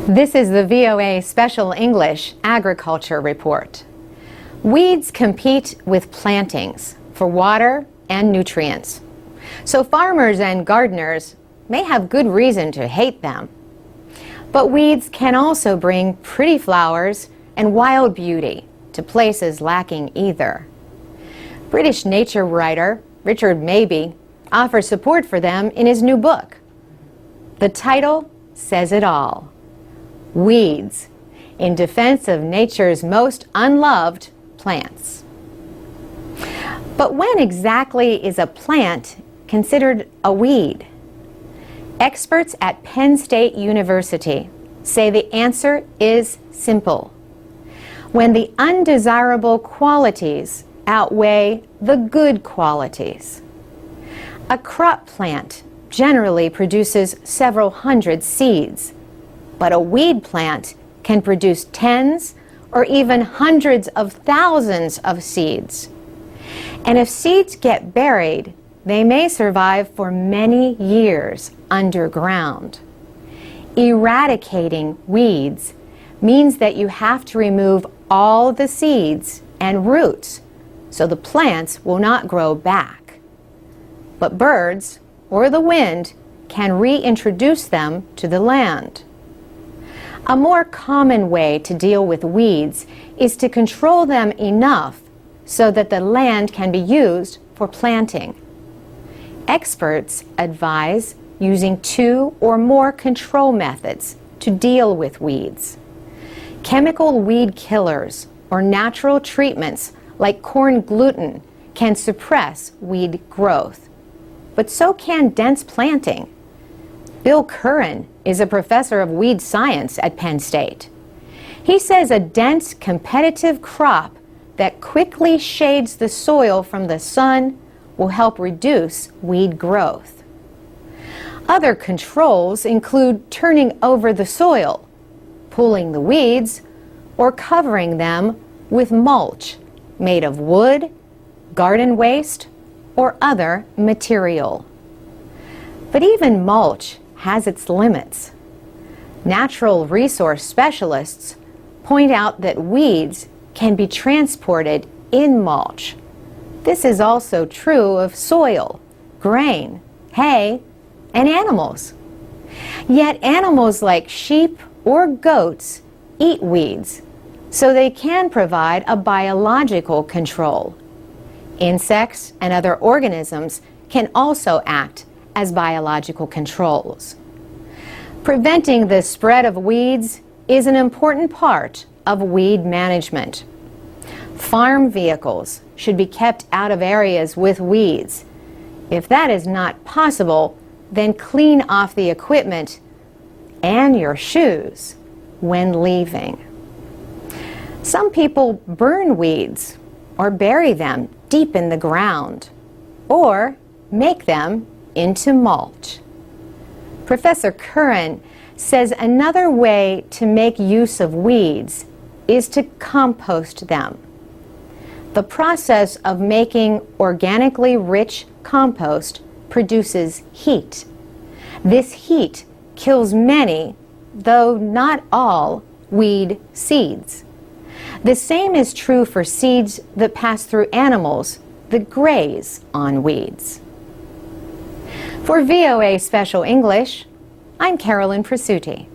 This is the VOA Special English Agriculture Report. Weeds compete with plantings for water and nutrients. So farmers and gardeners may have good reason to hate them. But weeds can also bring pretty flowers and wild beauty to places lacking either. British nature writer Richard Mabey offers support for them in his new book. The title says it all: Weeds, in defense of nature's most unloved plants. But when exactly is a plant considered a weed? Experts at Penn State University say the answer is simple: when the undesirable qualities outweigh the good qualities. A crop plant generally produces several hundred seeds, but a weed plant can produce tens or even hundreds of thousands of seeds. And if seeds get buried, they may survive for many years underground. Eradicating weeds means that you have to remove all the seeds and roots so the plants will not grow back. But birds or the wind can reintroduce them to the land. A more common way to deal with weeds is to control them enough so that the land can be used for planting. Experts advise using 2 or more control methods to deal with weeds. Chemical weed killers or natural treatments like corn gluten can suppress weed growth, but so can dense planting. Bill Curran is a professor of weed science at Penn State. He says a dense, competitive crop that quickly shades the soil from the sun will help reduce weed growth. Other controls include turning over the soil, pulling the weeds, or covering them with mulch made of wood, garden waste, or other material. But even mulch has its limits. Natural resource specialists point out that weeds can be transported in mulch. This is also true of soil, grain, hay, and animals. Yet animals like sheep or goats eat weeds, so they can provide a biological control. Insects and other organisms can also act as biological controls. Preventing the spread of weeds is an important part of weed management. Farm vehicles should be kept out of areas with weeds. If that is not possible, then clean off the equipment and your shoes when leaving. Some people burn weeds or bury them deep in the ground, or make them into mulch. Professor Curran says another way to make use of weeds is to compost them. The process of making organically rich compost produces heat. This heat kills many, though not all, weed seeds. The same is true for seeds that pass through animals that graze on weeds. For VOA Special English, I'm Carolyn Presutti.